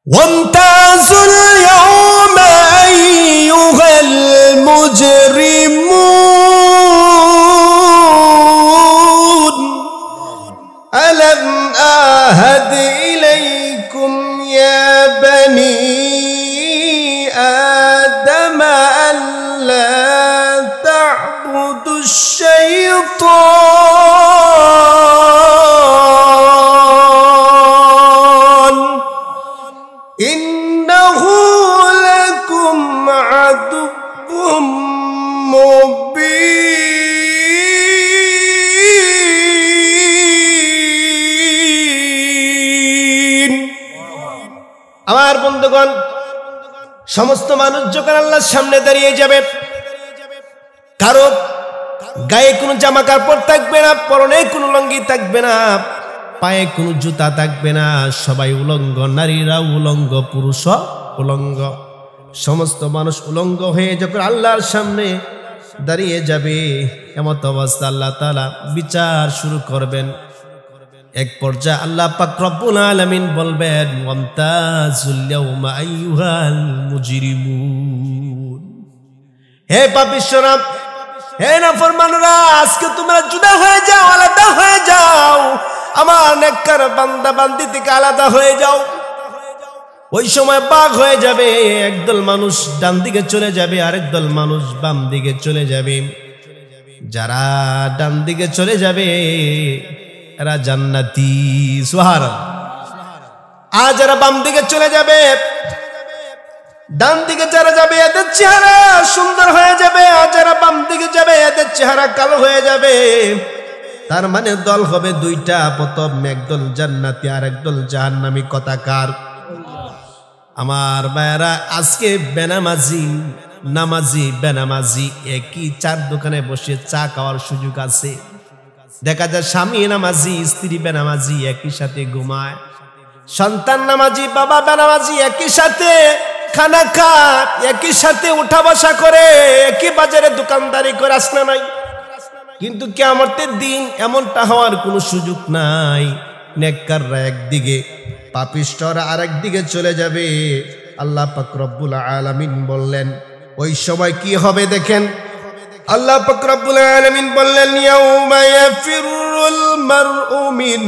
وامتازوا اليوم أيها المجرمون ألم أعهد إليكم يا بني آدم ألا تعبدوا الشيطان إنه لكم عدو মুবিন। আমার বন্ধুগণ, সমস্ত মানুষ যখন আল্লাহর সামনে দাঁড়িয়ে যাবে, কারো গায়ে কোনো জামা কাপড় থাকবে না, পরনে কোনো লুঙ্গি থাকবে না, পায়ে কোনো জুতা থাকবে না, সবাই উলঙ্গ, নারীরা উলঙ্গ, পুরুষ উলঙ্গ, সমস্ত মানুষ উলঙ্গ হয়ে যখন আল্লাহর সামনে দাঁড়িয়ে যাবে, এমত অবস্থা আল্লাহ তাআলা বিচার শুরু করবেন। এক পর্যায়ে আল্লাহ পাক রব্বুল আলামিন বলবেন, ওয়ামতাজুল ইয়াউমা আইয়ুহাল মুজরিমুন, হে পাপীরা, হে নাফরমানরা, আজকে তোমরা জুদা হয়ে যাও, আলাদা হয়ে যাও, আমার নেককার বান্দা বান্দি থেকে আলাদা হয়ে যাও। ওই সময় ভাগ হয়ে যাবে, একদল মানুষ ডান দিকে চলে যাবে, আরেক দল মানুষ বাম দিকে চলে যাবে। যারা ডান দিকে চলে যাবে এরা জান্নাতি, সুবহানাল্লাহ। আর যারা বাম দিকে চলে যাবে, ডান দিকে যারা যাবে এদের চেহারা সুন্দর হয়ে যাবে, আর যারা বাম দিকে যাবে এদের চেহারা কালো হয়ে যাবে। তার মানে দল হবে দুইটা, প্রথম একদল জান্নাতি আর একদল জাহান্নামী। কথাকার আমার ভাইয়েরা, আজকে বেনামাজি নামাজি বেনামাজি একই চার দোকানে বসে চা খাওয়ার সুযোগ আছে। দেখা যায় স্বামী নামাজি, স্ত্রী বেনামাজি একই সাথে ঘুমায়, সন্তান নামাজি, বাবা বেনামাজি একই সাথে খানা খায়, একই সাথে উঠা বসা করে, একই বাজারে দোকানদারি করে, আসনা নাই। কিন্তু কিয়ামতের দিন এমনটা হওয়ার কোনো সুযোগ নাই। নেককাররা একদিকে, পাপিষ্ঠরা আরেক দিকে চলে যাবে। আল্লাহ পাক রব্বুল আলামিন বললেন ওই সময় কি হবে দেখেন। আল্লাহ পাক রব্বুল আলামিন বললেন, ইয়াউমা ইয়াফিরুল মারউ মিন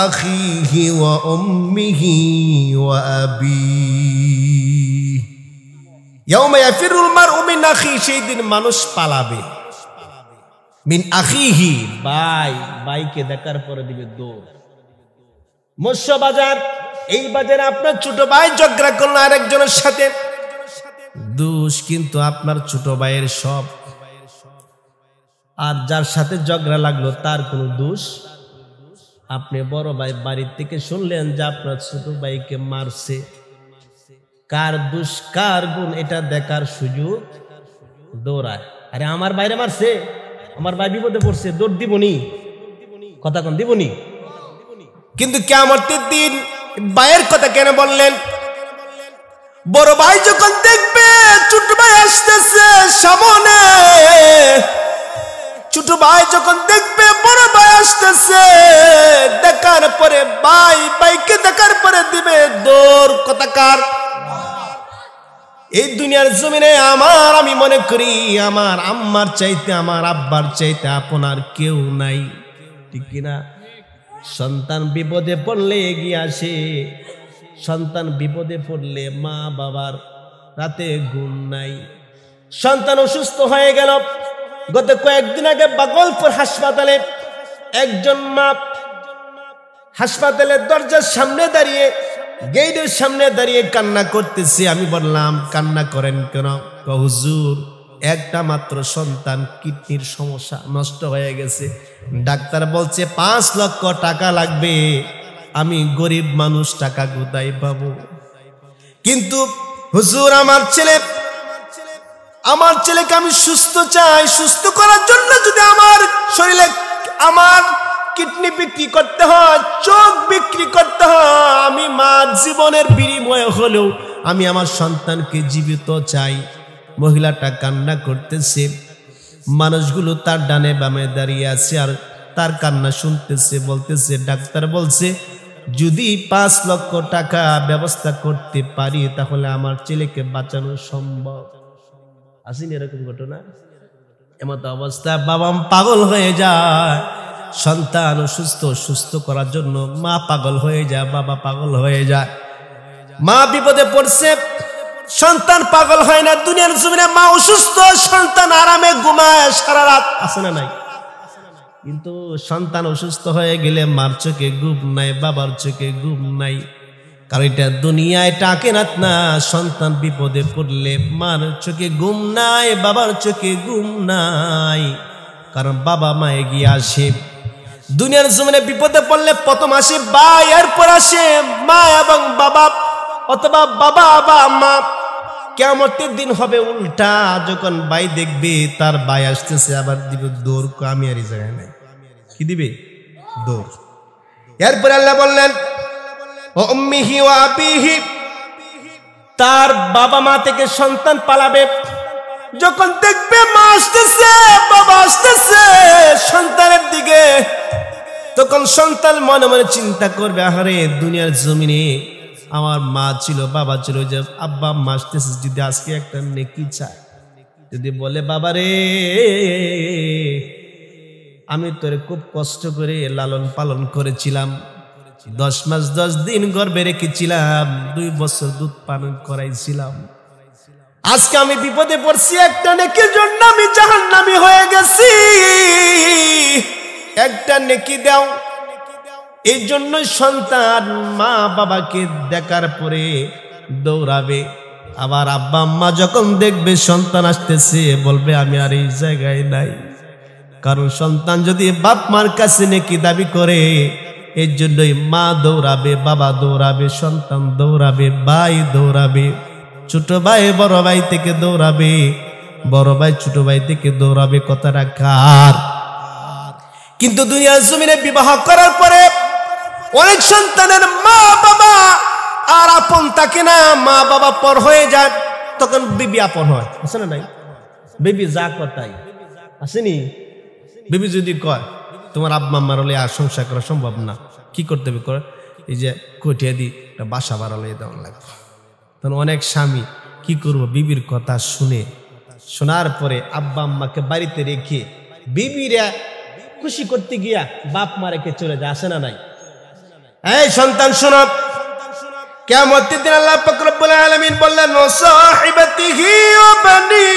আখিহি ওয়া উম্মিহি ওয়া আবিহি। ইয়াউমা ইয়াফিরুল মারউ মিন আখিহি, সেই দিন মানুষ পালাবে। মিন আখিহি, ভাইকে দেখার পরে দিবে দৌড়। মৎস্য বাজার, এই বাজারে আপনার ছোট ভাই ঝগড়া করলো আরেকজনের সাথে, দোষ কিন্তু আপনার ছোট ভাইয়ের সব। আর যার সাথে ঝগড়া লাগলো তার কোনো দোষ। আপনি বড় ভাই বাড়ির থেকে শুনলেন যে আপনার ছোট ভাইকে মারছে, কার দোষ কার গুণ এটা দেখার সুযোগ দৌড়ায়। আরে আমার বাইরে মারছে, আমার ভাই বিপদে পড়ছে, দৌড় দিবনি, কথা কন দিবনি। কিন্তু কিয়ামতের দিন ভাইয়ের কথা কেন বললেন? বড় ভাই যখন দেখবে ছোট ভাই আসতেছে সামনে, ছোট ভাই যখন দেখবে বড় ভাই আসতেছে, দেখার পরে ভাইকে দেখার পরে দিবে দৌড়। কথাকার এই দুনিয়ার জমিনে আমি মনে করি আমার আম্মার চাইতে, আমার আব্বার চাইতে আপনার কেউ নাই, ঠিক কিনা? সন্তান বিপদে পড়লে এগিয়ে আসে, সন্তান বিপদে পড়লে মা বাবার রাতে ঘুম নাই। সন্তান অসুস্থ হয়ে গেল, গত কয়েকদিন আগে বাগলপুর হাসপাতালে একজন মা হাসপাতালের দরজার সামনে দাঁড়িয়ে, গেটের সামনে দাঁড়িয়ে কান্না করতেছে। আমি বললাম কান্না করেন কেন? হুজুর, একটা মাত্র সন্তান, কিডনির সমস্যা, নষ্ট হয়ে গেছে। ডাক্তার বলছে 5 লক্ষ টাকা লাগবে। আমি গরিব মানুষ, টাকা কোথায় পাবো? কিন্তু হুজুর, আমার ছেলেকে আমি সুস্থ চাই, সুস্থ করার জন্য যদি আমার শরীরে আমার কিডনি বিক্রি করতে হয়, চোখ বিক্রি করতে হয়, আমি মার জীবনের বিনিময়ে হলেও আমি আমার সন্তানকে জীবিত চাই। মহিলাটা কান্না করতেছে, মানুষগুলো তার ডানে বামে দাঁড়িয়ে আছে আর তার কান্না শুনতেছে। বলতেছে ডাক্তার বলছে যদি 5 লক্ষ টাকা ব্যবস্থা করতে পারি তাহলে আমার ছেলেকে বাঁচানো সম্ভব। আসেনি এরকম ঘটনা? এমত অবস্থা বাবা পাগল হয়ে যায়, সন্তান অসুস্থ, সুস্থ করার জন্য মা পাগল হয়ে যায়, বাবা পাগল হয়ে যায়। মা বিপদে পড়ছে, সন্তান পাগল হয় না। দুনিয়ার জমিনে মা অসুস্থ, সন্তান আরামে ঘুমায় সারা রাত, আছে না নাই? কিন্তু সন্তান অসুস্থ হয়ে গেলে মার চোখে ঘুম নাই, বাবার চোখে ঘুম নাই। কারণ এটা দুনিয়া, এটা আখিরাত না। সন্তান বিপদে পড়লে মার চোখে ঘুম নাই, বাবার চোখে ঘুম নাই। কারণ বাবা মা এগিয়ে আসে। দুনিয়ার জমিনে বিপদে পড়লে প্রথম আসে ভাই, এরপর আসে মা এবং বাবা, অথবা বাবা বা মা। কিয়ামতের দিন হবে উল্টা, যখন ভাই দেখবে তার ভাই আসতেছে আবার দিবে দৌড়, আমি আর এই জায়গায় নাই, কি দিবে? দৌড়। এরপর আল্লাহ বললেন ও উম্মিহি ওয়া আবিহি, তার বাবা মা থেকে সন্তান পালাবে। যখন দেখবে মা আসতেছে, বাবা আসতেছে সন্তানের দিকে, তখন সন্তান মনে মনে চিন্তা করবে, আহারে দুনিয়ার জমিনে আমার মা ছিল, বাবা ছিল, যে আব্বা আম্মা আসতেছে, যদি আজকে একটা নেকি চায়, যদি বলে বাবা রে আমি তোরে খুব কষ্ট করে লালন পালন করেছিলাম, 10 মাস 10 দিন গর্ভে রেখেছিলাম, 2 বছর দুধ পান করাইছিলাম, আজকে আমি বিপদে পড়ছি, একটা নেকির জন্য আমি জাহান্নামী হয়ে গেছি, একটা নেকি দাও। এই জন্যই সন্তান মা বাবাকে দেখার পরে দৌড়াবে। আবার আব্বা আম্মা যখন দেখবে সন্তান আসতেছে বলবে আমি আর এই জায়গায় নাই। কারণ সন্তান যদি বাপ মার কাছে নেকি দাবি করে, এর জন্যই মা দৌড়াবে, বাবা দৌড়াবে, সন্তান দৌড়াবে, ভাই দৌড়াবে, ছোট ভাই বড় ভাই থেকে দৌড়াবে, বড় ভাই ছোট ভাই থেকে দৌড়াবে। কথাটা কার? কিন্তু দুনিয়ার জমিনে বিবাহ করার পরে অনেক সন্তানের মা বাবা আর আপন থাকে না, মা বাবা পর হয়ে যায়, তখন বিবি আপন হয়, আছে না নাই? বিবি যা কথাই আসেনি। বিবি যদি কয় তোমার আব্বা আম্মার হলে আর সংসার করা সম্ভব না, কি করতে হবে? করে এই যে কটিয়া দি একটা বাসা ভাড়া লইয়ে দেওয়া লাগবে। তখন অনেক স্বামী কি করবো, বিবির কথা শুনে, শোনার পরে আব্বা আম্মাকে বাড়িতে রেখে বিবিরা খুশি করতে গিয়া বাপ মা রেখে চলে যায়, আসে না নাই? এই সন্তান শোনো, কিয়ামতের দিন আল্লাহ পাক রব্বুল আলামিন বললেন ও সাহিবাতিহি ওয়া বানি,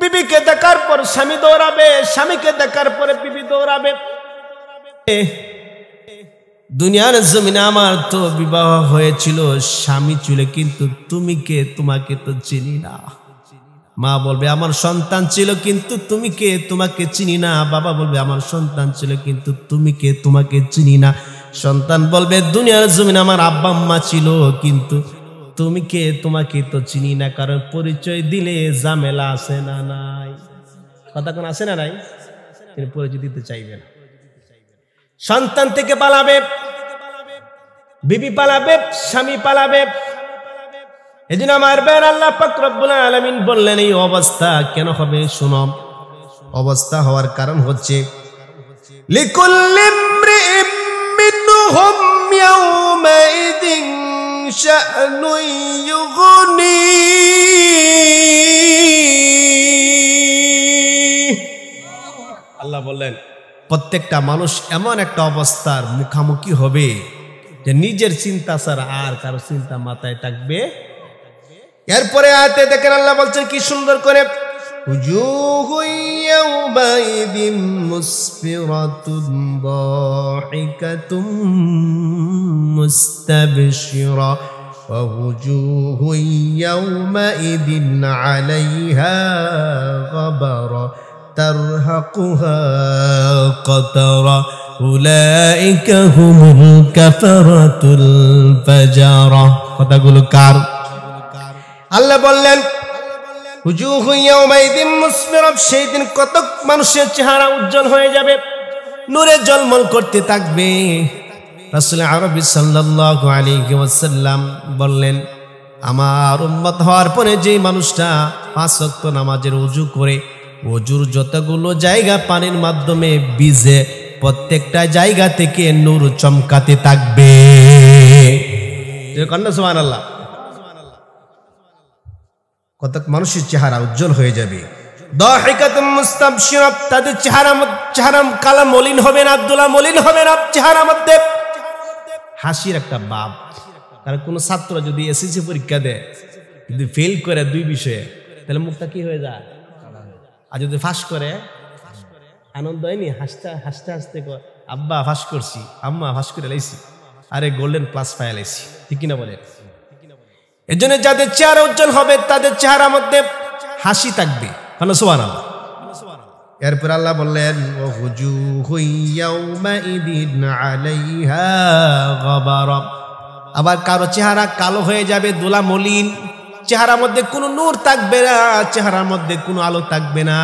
বিবিকে দেখার পর স্বামী দৌড়াবে, স্বামীকে দেখার পরে বিবি দৌড়াবে। দুনিয়ার জমিনে আমার তো বিবাহ হয়েছিল, স্বামী ছিল, কিন্তু তুমি কে, তোমাকে তো চিনি না। মা বলবে আমার সন্তান ছিল কিন্তু তুমি কে, তোমাকে চিনি না। বাবা বলবে আমার সন্তান ছিল কিন্তু তুমি কে, তোমাকে চিনি না। সন্তান বলবে দুনিয়ার জমিনে আমার আব্বা আম্মা ছিল কিন্তু তুমি কে, তোমাকে তো চিনি না। কারণ পরিচয় দিলে ঝামেলা আছে না নাই? কথা কোন আছে না নাই? তিনি পরিচয় দিতে চাইবেন। সন্তান থেকে পালাবে, বিবি পালাবে, স্বামী পালাবে। এজন্য আমার বের আল্লাহ পাক রব্বুল আলামিন বললেন এই অবস্থা কেন হবে? শুনো, অবস্থা হওয়ার কারণ হচ্ছে লিকুল্লি ইমরিইম মিনহুম ইয়াওমাইদিন শা'নুন ইউগনি। আল্লাহ বললেন প্রত্যেকটা মানুষ এমন একটা অবস্থার মুখোমুখি হবে যে নিজের চিন্তা ছাড়া আর কারো চিন্তা মাথায় থাকবে। এরপরে আয়াতে দেখেন আল্লাহ বলছেন কি সুন্দর করে, উজুহু ইয়াওমাইদিন মুসফিরাতুন দাহিকাতুম মুস্তাবশিরা ওয়া উজুহু ইয়াওমাইদিন আলাইহা গাবারা তারহাকুহা কাতারা উলাইকা হুমুল কাফারাতুল ফাজারা। কথাগুলো কার? আল্লাহ বললেন উজুহু ইয়াওমাইদিন মুসফিরা, সেই দিন কত মানুষের চেহারা উজ্জ্বল হয়ে যাবে, নূরে ঝলমল করতে থাকবে। রাসূল আরবি সাল্লাল্লাহু আলাইহি ওয়াসাল্লাম বললেন আমার উম্মত হওয়ার পরে যে মানুষটা 5 ওয়াক্ত নামাজের ওযু করে, ওযুর যতগুলো জায়গা পানির মাধ্যমে ভিজে প্রত্যেকটা জায়গা থেকে নূর চমকাতে থাকবে। সুবহানাল্লাহ। কত মানুষের চেহারা উজ্জ্বল হয়ে যাবে। দাহিকাতুম মুস্তাবশিরা, তাদের চেহারা কালা মলিন হবে না, আব্দুল্লাহ মলিন হবে না, চেহারা মধ্যে হাসির একটা ভাব। কারণ কোন ছাত্র যদি এসএসসি পরীক্ষা দেয় যদি ফেল করে 2 বিষয়ে, তাহলে মুখটা কি হয়ে যায়? আর যদি ফাঁস করে আনন্দ হয়নি, হাসতে হাসতে হাসতে আব্বা ফাঁস করছি, আম্মা ফাঁস করে লাইছি, আরে গোল্ডেন প্লাস পাই লাইছি, ঠিক কিনা বলে? এর জন্য যাদের চেহারা উজ্জ্বল হবে তাদের চেহারার মধ্যে হাসি থাকবে। সুবহানাল্লাহ। এরপর আল্লাহ বললেন ওয়াজুহু ইয়াউমাইদিন আলাইহা গাবারা, আবার কারো চেহারা কালো হয়ে যাবে, ধুলা মলিন, চেহারার মধ্যে কোনো নূর থাকবে না, চেহারার মধ্যে কোনো আলো থাকবে না,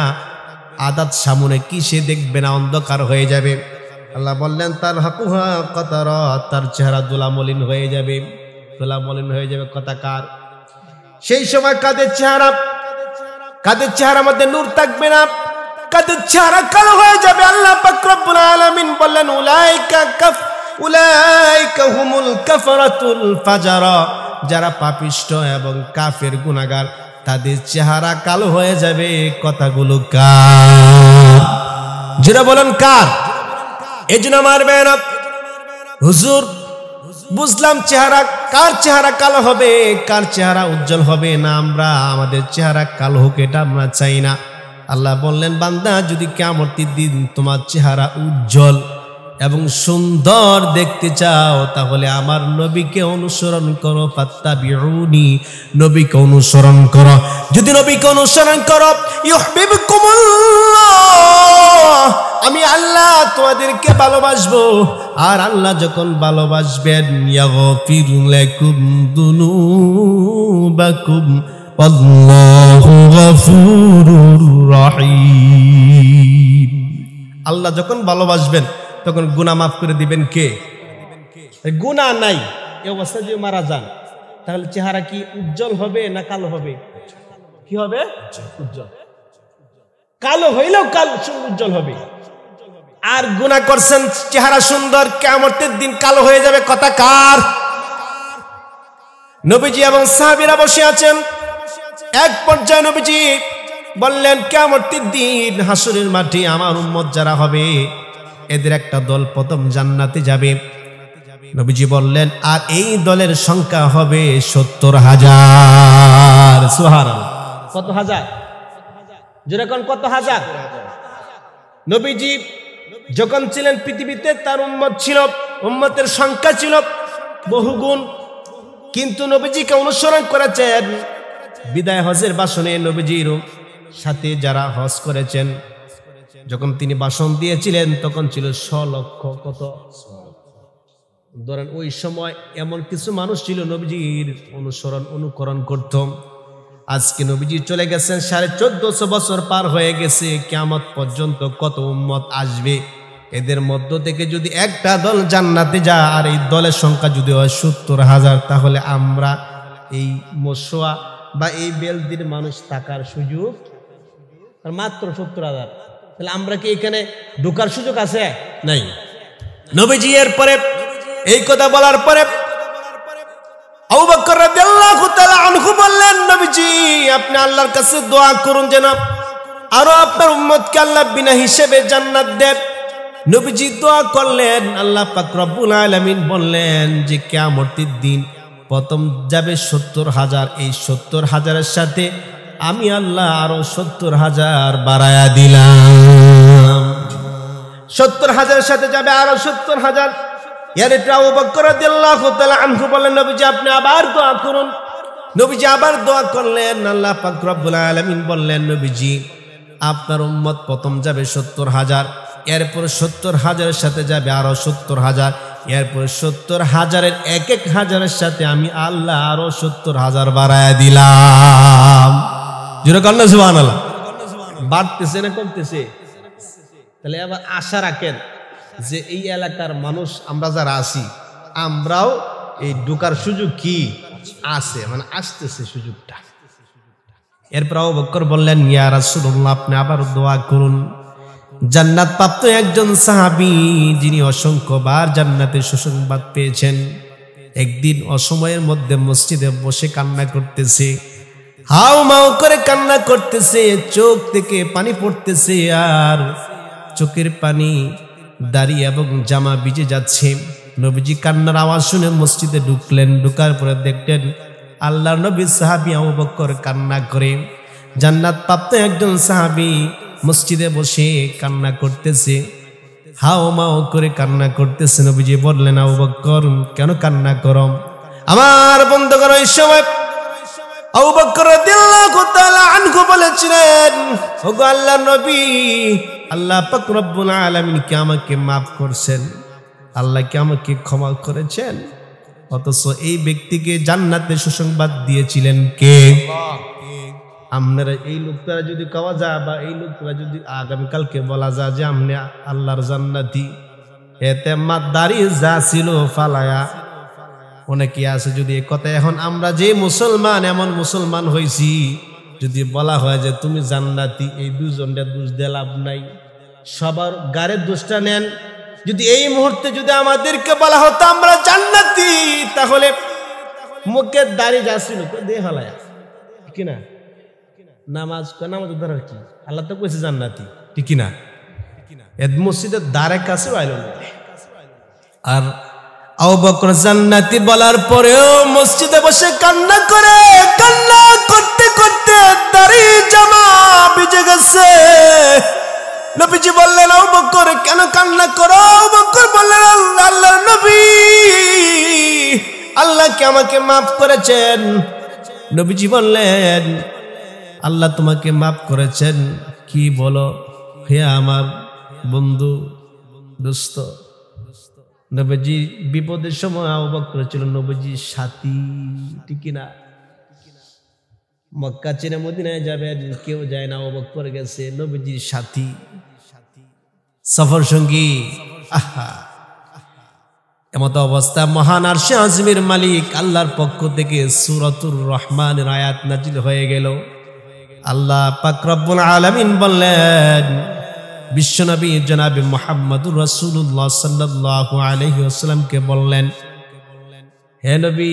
আদাত সামনে কি সে দেখবে না, অন্ধকার হয়ে যাবে। আল্লাহ বললেন তার হাকুহা কতারা, তার চেহারা ধুলা মলিন হয়ে যাবে, ধুলা মলিন হয়ে যাবে কথাকার। সেই সময় কাদের চেহারার মধ্যে নূর থাকবে না, কাদের চেহারা কালো হয়ে যাবে। আল্লাহ পাক রব্বুল আলামিন বললেন উলাইকা হুমুল কাফারাতুল ফাজারা, যারা পাপিষ্ঠ এবং কাফের গুনাহগার তাদের চেহারা কালো হয়ে যাবে। কথাগুলো কার? যারা বলেন কার? এজন্য মারবে না হুজুর, বুঝলাম চেহারা, কার চেহারা কালো হবে, কার চেহারা উজ্জ্বল হবে না, আমরা আমাদের চেহারা কালো হোক এটা আমরা চাই না। আল্লাহ বললেন বান্দা, যদি কিয়ামতের দিন তোমার চেহারা উজ্জ্বল এবং সুন্দর দেখতে চাও তাহলে আমার নবীকে অনুসরণ করো, ফাত্তাবিউনি, নবীকে অনুসরণ করো। যদি নবীকে অনুসরণ করো ইউহিব্বুকুমুল্লাহ, আমি আল্লাহ তোমাদেরকে ভালোবাসবো। আর আল্লাহ যখন ভালোবাসবেন ইয়াগফির লাকুম যুনুবাকুম আল্লাহু গফুরুর রহিম। আল্লাহ যখন ভালোবাসবেন তখন গুনাহ মাফ করে দিবেন কে? গুনাহ নাই এই অবস্থায় যদি মারা যান তাহলে চেহারা কি উজ্জ্বল হবে না কালো হবে? কি হবে? উজ্জ্বল। কালো হইলেও উজ্জ্বল হবে। আর গুনাহ করছেন, চেহারা সুন্দর, কিয়ামতের দিন কালো হয়ে যাবে। কথা কার? নবীজি এবং সাহাবীরা বসে আছেন। এক পর্যায়ে নবীজি বললেন কিয়ামতের দিন হাসরের মাঠে আমার উম্মত যারা হবে এদের একটা দল প্রথম জান্নাতে যাবে। নবীজি বললেন আর এই দলের সংখ্যা হবে 70,000। সুবহানাল্লাহ। কত হাজার? যেরকম কত হাজার? নবীজি যখন ছিলেন পৃথিবীতে তার উম্মত ছিল, উম্মতের সংখ্যা ছিল বহুগুণ, কিন্তু নবীজিকে অনুসরণ করেছেন। বিদায় হজের ভাষণে নবীজির সাথে যারা হজ করেছেন, যখন তিনি ভাষণ দিয়েছিলেন তখন ছিল 100 লক্ষ। কত? ধরেন ওই সময় এমন কিছু মানুষ ছিল নবীজির অনুকরণ করত। আজকে নবীজি চলে গেছেন, 1450 বছর পার হয়ে গেছে, কিয়ামত পর্যন্ত কত উম্মত আসবে। এদের মধ্য থেকে যদি একটা দল জান্নাতে যায় আর এই দলের সংখ্যা যদি হয় 70,000, তাহলে আমরা এই মশোয়া বা এই বেলদির মানুষ থাকার সুযোগ মাত্র 70,000। তাহলে আমরা কি এখানে ঢোকার সুযোগ আছে? নাই। নবীজি এর পরে এই কথা বলার পরে আবু বকর রাদিয়াল্লাহু তাআলা আনহু বললেন নবীজি আপনি আল্লাহর কাছে দোয়া করুন যেন আরো আপনার উম্মতকে আল্লাহ বিনা হিসেবে জান্নাত দেন। নবীজি দোয়া করলেন, আল্লাহ পাক রব্বুল আলামিন বললেন যে কিয়ামতের দিন প্রথম যাবে 70,000, এই 70,000-এর সাথে আমি আল্লাহ আরো 70,000 বাড়ায়া দিলাম। 70,000-এর সাথে যাবে আরো 70,000। এরপর আবু বকর রাদিয়াল্লাহু তাআলা আনহু বললেন নবীজি আপনি আবার দোয়া করুন। নবীজি আবার দোয়া করলেন, আল্লাহ পাক রব্বুল আলামিন বললেন নবীজি আপনার উম্মত প্রথম যাবে 70,000, এরপর 70,000-এর সাথে যাবে আরো 70,000, এরপর 70,000-এর এক হাজারের সাথে আমি আল্লাহ আরো 70,000 বাড়ায়া দিলাম। যেরকম আল্লাহ সুবহানাল্লাহ। বাড়তেছে না কমতেছে? তাহলে আবার আশা রাখেন যে এই এলাকার মানুষ আমরা যারা আছি আমরাও এই ঢোকার সুযোগ কি আছে, মানে আসতেছে সুযোগটা। এরপর আবু বকর বললেন ইয়া রাসূলুল্লাহ আপনি আবার দোয়া করুন। জান্নাত প্রাপ্ত একজন সাহাবী যিনি অসংখ্যবার জান্নাতের সুসংবাদ পেয়েছেন, একদিন অসময়ের মধ্যে মসজিদে বসে কান্না করতেছে, হাউ মাউ করে কান্না করতেছে, চোখ থেকে পানি পড়তেছে, আর চোখের পানি দাড়ি এবং জামা ভিজে যাচ্ছে। নবীজি কান্নার আওয়াজ শুনে মসজিদে ঢুকলেন, ঢুকার পরে দেখলেন আল্লাহর নবী সাহাবী আবু বকর কান্না করে। জান্নাত প্রাপ্ত একজন সাহাবী মসজিদে বসে কান্না করতেছে, হাও মাও করে কান্না করতেছে। নবীজি বললেন, আবু বকর কেন কান্না করো? আমার বন্ধুগণ, ওই সময় আবু বকর রাদিয়াল্লাহু তাআলা আনহু বলেছিলেন, ওগো আল্লাহর নবী, আল্লাহ পাক রব্বুল আলামিন কি আমাকে মাফ করছেন? আল্লাহ কি আমাকে ক্ষমা করেছেন? অথচ এই ব্যক্তিকে জান্নাতের সুসংবাদ দিয়েছিলেন কে? আপনারা এই লোকটা যদি কওয়া যায়, বা এই লোকটা যদি আগামীকালকে বলা যায় যে আপনি আল্লাহর জান্নাতি, এতে মাদারি যা ছিল ফালায়া অনেকে আছে যদি এই কথা, এখন আমরা যে মুসলমান এমন মুসলমান হয়েছি, যদি বলা হয় যে তুমি জান্নাতি, এই দুজনটা দোষ দিয়ে লাভ নাই, সবার গাড়ির দোষটা নেন। যদি এই মুহূর্তে যদি আমাদেরকে বলা হতো আমরা জান্নাতি, তাহলে মুখের দাড়ি যা ছিল দিয়ে ফেলায়া কিনা, নামাজ ধরার কি, আল্লাহ তো কইছে জান্নাতি, ঠিক না? এদ মসজিদের দ্বারের কাছে আইল। আর আবু বকর জান্নাতি বলার পরেও মসজিদে বসে কান্না করে, কান্না করতে করতে দাড়ি জামা ভিজে গেছে। নবীজি বললেন, আবু বকর কেন কান্না করো? আবু বকর বললেন, আল্লাহর নবী, আল্লাহ কি আমাকে মাফ করেছেন? নবীজি বললেন, আল্লাহ তোমাকে মাফ করেছেন? কি বলো হে আমার বন্ধু, দোস্ত? নবীজি বিপদের সময় আবু বকর ছিল নবীজির সাথী, ঠিক না? মক্কা ছেড়ে মদিনায় যাবেন, কেউ যায় না, আবু বকর গেছে, নবীজির সাথী, সফর সঙ্গী। আহা, এমত অবস্থা মহান আরশে আযমের মালিক আল্লাহর পক্ষ থেকে সূরাতুর রহমানের আয়াত নাজিল হয়ে গেল। আল্লাহ পাক রব্বুল আলামিন বললেন, বিশ্বনবী জনাবে মুহাম্মদুর রাসূলুল্লাহ সাল্লাল্লাহু আলাইহি ওয়াসাল্লামকে বললেন, হে নবী,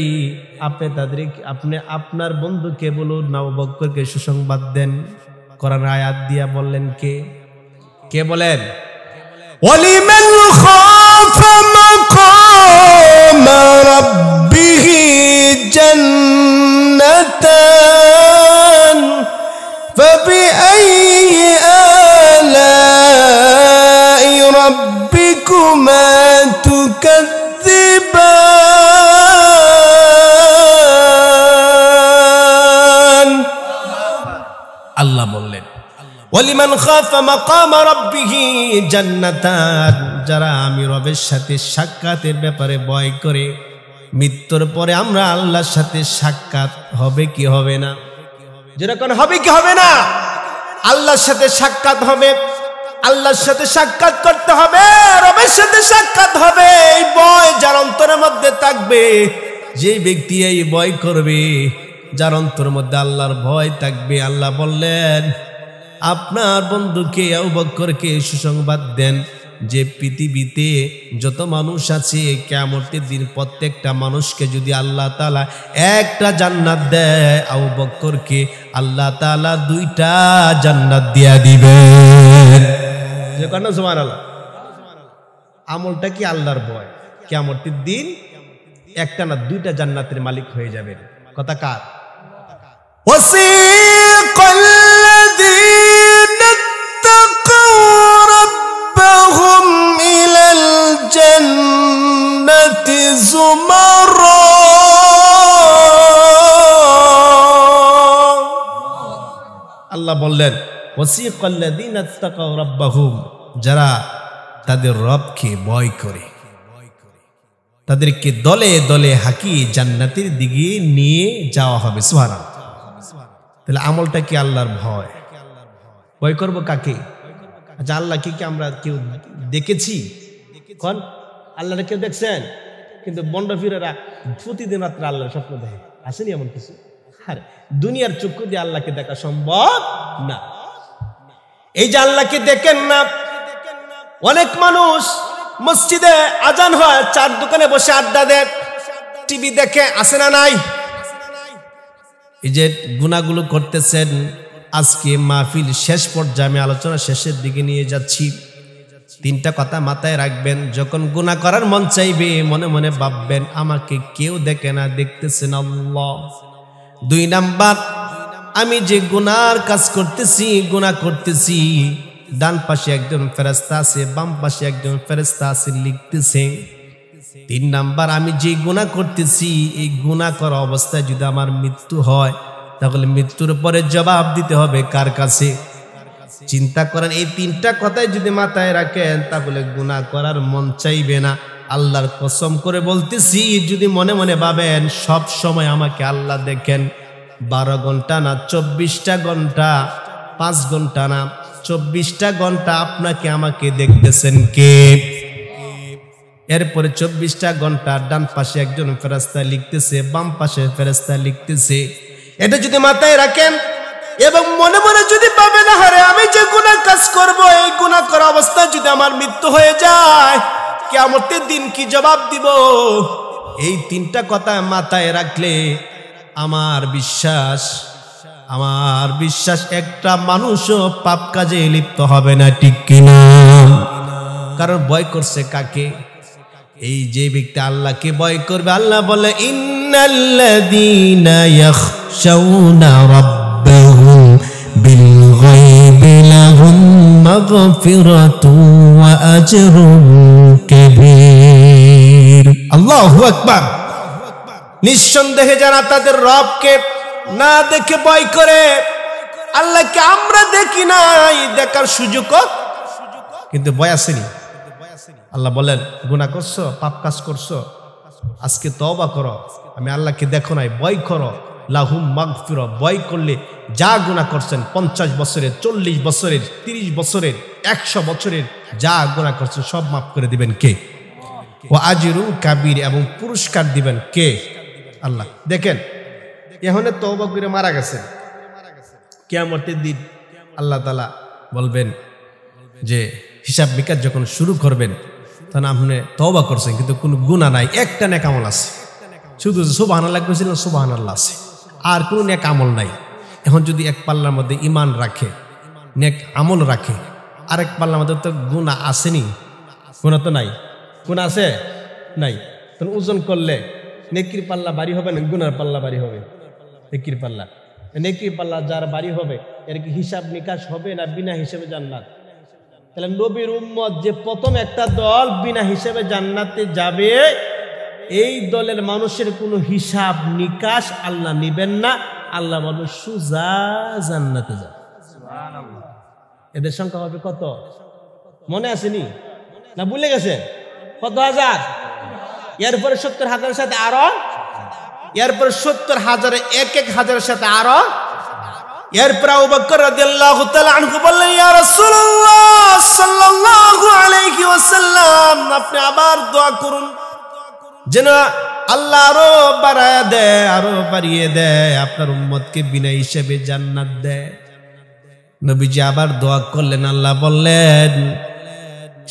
আপনি আপনার বন্ধুকে বলুন, আবু বকরকে সুসংবাদ দেন। কোরআন আয়াত দিয়া বললেন কে বলেন? ওয়ালিমান খাফা মাকামা রাব্বিহি জান্নাতান ফাবিআইয়ি আলাই রাব্বিকুমা তুকাযযিবান। আল্লাহ বললেন, ওয়ালিমান খাফা মাকামা রাব্বিহি জান্নাতান, যারা আমি রবের সাথে সাক্ষাতের ব্যাপারে ভয় করে, মৃত্যুর পরে আমরা আল্লাহর সাথে সাক্ষাৎ হবে কি হবে না? যেরকম হবে কি হবে না? আল্লাহর সাথে সাক্ষাৎ হবে, আল্লাহর সাথে সাক্ষাৎ করতে হবে, রবের সাথে সাক্ষাৎ হবে। এই ভয় যার অন্তরের মধ্যে থাকবে, যে ব্যক্তি এই ভয় করবে, যার অন্তরের মধ্যে আল্লাহর ভয় থাকবে, আল্লাহ বললেন আপনার বন্ধুকে আবু বকরকে সুসংবাদ দেন যে পৃথিবীতে যত মানুষ আছে, কিয়ামতের দিন প্রত্যেকটা মানুষকে যদি আল্লাহ তাআলা একটা জান্নাত দেয়, আবু বকরকে আল্লাহ তাআলা 2টা জান্নাত দিয়া দিবেন। যে কোন সুবহানাল্লাহ। আমলটা কি? আল্লাহর ভয়। কিয়ামতের দিন একটা না 2টা জান্নাতের মালিক হয়ে যাবেন। কথা কার? ওয়াসিকাল লাযীনা তাকাউ রাব্বাহুম ইলাল জান্নাতি যুমারা। আল্লাহ বললেন, ওয়াসিকাল লাযীনা তাকাউ রাব্বাহুম, যারা তাদের রবকে ভয় করে, তাদেরকে দলে দলে হাঁকিয়ে জান্নাতের দিকে নিয়ে যাওয়া হবে। সুবহানাল্লাহ। তাহলে আমলটা কি? আল্লাহর ভয়। ভয় করবো কাকে? আচ্ছা, আল্লাহকে কি আমরা কেউ দেখেছি? কোন আল্লাহরে কেউ দেখছেন? কিন্তু বন্ডফিরেরা প্রতিদিন রাত্রে আল্লাহর স্বপ্ন দেখে, আসেনি এমন কিছু? আরে দুনিয়ার চক্ষু দিয়ে আল্লাহকে দেখা সম্ভব না। এই যে আল্লাহকে দেখেন না, অনেক মানুষ মসজিদে আজান হয়, চার দোকানে বসে আড্ডা দেয়, টিভি দেখে, আসে না নাই? এই যে গুনাহগুলো করতেছেন, আজকে মাহফিল শেষ পর্যায়ে, আমি আলোচনা শেষের দিকে নিয়ে যাচ্ছি। তিনটা কথা মাথায় রাখবেন, যখন গুনাহ করার মন চাইবে মনে মনে ভাববেন আমাকে কেউ দেখে না, দেখতেছেন আল্লাহ। 2 নাম্বার, আমি যে গুনার কাজ করতেছি, গুনাহ করতেছি, ডান পাশে একজন ফেরেশতা আছে, বাম পাশে একজন ফেরেশতা আছে, লিখতেছে। 3 নাম্বার, আমি যে গুনাহ করতেছি, এই গুনাহ করা অবস্থায় যদি আমার মৃত্যু হয়, তাহলে মৃত্যুর পরে জবাব দিতে হবে কার কাছে? চিন্তা করেন, এই 3টা কথাই যদি মাথায় রাখেন, তাহলে গুনাহ করার মন চাইবে না। আল্লাহর কসম করে বলতেছি, যদি মনে মনে ভাবেন সব সময় আমাকে আল্লাহ দেখেন, 12 ঘন্টা না 24টা ঘন্টা, 5 ঘন্টা না 24টা ঘন্টা আপনাকে আমাকে দেখতেছেন কে? এরপরে 24টা ঘন্টা ডান পাশে একজন ফেরেশতা লিখতেছে, বাম পাশে ফেরেশতা লিখতেছে। এটা যদি মাথায় রাখেন এবং মনে মনে যদি ভাবেন আরে আমি যে গুনাহ কাজ করব, এই গুনাহ করা অবস্থায় যদি আমার মৃত্যু হয়ে যায়, কিয়ামতের দিন কি জবাব দিব? এই 3টা কথা মাথায় রাখলে আমার বিশ্বাস একটা মানুষও পাপ কাজে লিপ্ত হবে না, ঠিক কিনা? কারণ ভয় করছে কাকে? এই যে ব্যক্তি আল্লাহকে ভয় করবে, আল্লাহ বলে ইন্নাল্লাযীনা ইয়াখশাউনা রাব্বাহুম বিল গায়বি লাহুম মাগফিরাতুন ওয়া আজরুন কাবীর। আল্লাহু আকবার। নিঃসন্দেহে যারা তাদের রবকে না দেখে ভয় করে, আল্লাহকে আমরা দেখি নাই, দেখার সুযোগও কিন্তু ভয় আসেনি। আল্লাহ বলেন গুনাহ করছো, পাপ কাজ করছো, আজকে তওবা করো, আমি আল্লাহকে দেখো নাই, ভয় করো, লাহুম মাগফিরা। ভয় করলে যা গুনাহ করছেন 50 বছরের, 40 বছরের, 30 বছরের, 100 বছরের যা গুনাহ করছেন সব মাফ করে দিবেন কে? ওয়া আজরুন কাবীর, এবং পুরস্কার দিবেন কে? আল্লাহ। দেখেন, এখন তওবা করে মারা গেছেন, কিয়ামতের দিন আল্লাহ তাআলা বলবেন যে হিসাব বিকাশ যখন শুরু করবেন, তখন আপনি তওবা করছেন কিন্তু কোনো গুনাহ নাই, একটা নেক আমল আছে, শুধু সুবহানাল্লাহ কইছিলেন, সুবহানাল্লাহ আছে, আর কোনো নেক আমল নাই। এখন যদি এক পাল্লার মধ্যে ঈমান রাখে, নেক আমল রাখে, আরেক পাল্লার মধ্যে তো গুনাহ আসেনি, গুনাহ তো নাই, গুনাহ আছে নাই, তখন ওজন করলে নেকির পাল্লা ভারী হবে না গুনার পাল্লা ভারী হবে? নেকির পাল্লা, নেকির পাল্লা যার ভারী হবে এর কি হিসাব নিকাশ হবে না বিনা হিসেবে জান্নাত? তাহলে নবীর উম্মত যে প্রথম একটা দল বিনা হিসেবে জান্নাতে যাবে, এই দলের মানুষের কোনো হিসাব নিকাশ আল্লাহ নিবেন না। আল্লাহ বলবেন সুজা জান্নাতে যাও। এদের সংখ্যা হবে কত? মনে আসেনি না ভুলে গেছে? কত হাজার? এরপরে 70,000-এর সাথে আরো, এরপরে 70,000-এর 1,000-এর সাথে আরো, এরপর আবু বকর রাদিয়াল্লাহু তাআলা আনহু বললেন ইয়া রাসূলুল্লাহ সাল্লাল্লাহু আলাইহি ওয়াসাল্লাম, আপনি আবার দোয়া করুন যেন আল্লাহ আরো বাড়ায় দেয়, আরো বাড়িয়ে দেয়, আপনার উম্মতকে বিনা হিসেবে জান্নাত দেয়। নবীজি আবার দোয়া করলেন, আল্লাহ বললেন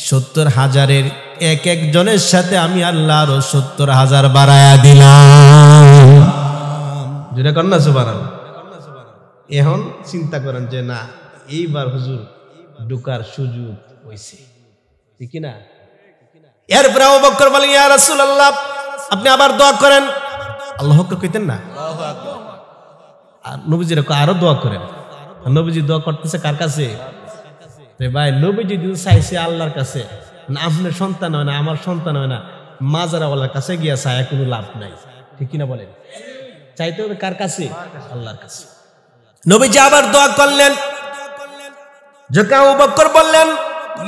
70,000-এর এক একজনের সাথে আমি আল্লাহ আরো 70,000 বাড়ায়া দিলাম। যেটা কন্যা সুবহানাল্লাহ। এখন চিন্তা করেন যে না, এইবার হুজুর ঢোকার সুযোগ হইছে, ঠিক না? এরপরে আবু বকর বলেন ইয়া রাসূলুল্লাহ, আপনি আবার দোয়া করেন। আল্লাহু আকবার কইতেন না? আর নবীজির আরো দোয়া করেন। নবীজি দোয়া করতেছে কার কাছে? রে ভাই, নবীজি যদি চাইছে আল্লাহর কাছে, না আপনার সন্তান হয় না, আমার সন্তান হয় না, মাজারাওয়ালার কাছে গিয়া চায় কোনো লাভ নাই, ঠিক কিনা বলেন? চাইতে হবে কার কাছে? আল্লাহর কাছে। নবীজি আবার দোয়া করলেন, যখন আবু বকর বললেন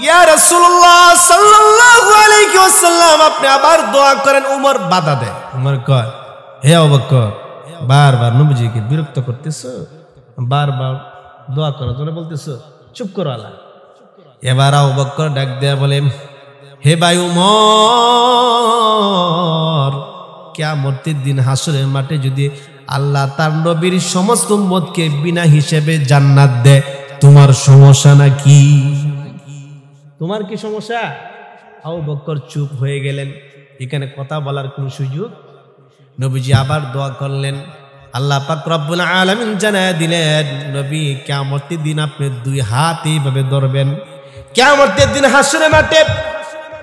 ইয়া রাসূলুল্লাহ সাল্লাল্লাহু আলাইহি ওয়াসাল্লাম, আপনি আবার দোয়া করেন। উমর বাধা দেয়। উমর কয়, হে আবু বকর, বারবার নবীজিকে বিরক্ত করতেছো, বারবার দোয়া করার জন্য বলতেছো, চুপ করো আল্লাহ। এবার আবু বকর ডাক দেয়া বলে, হে ভাই উমর, কিয়ামতের দিন হাসরের মাঠে যদি আল্লাহ তার নবীর সমস্ত উম্মতকে বিনা হিসেবে জান্নাত দেয়, তোমার সমস্যা নাকি? তোমার কি সমস্যা? আবু বকর চুপ হয়ে গেলেন, এখানে কথা বলার কোনো সুযোগ। নবীজি আবার দোয়া করলেন, আল্লাহ পাক রব্বুল আলামিন জানায় দিলেন, নবী কিয়ামতের দিন আপনি দুই হাত এইভাবে ধরবেন, কিয়ামতের দিন হাসরের মাঠে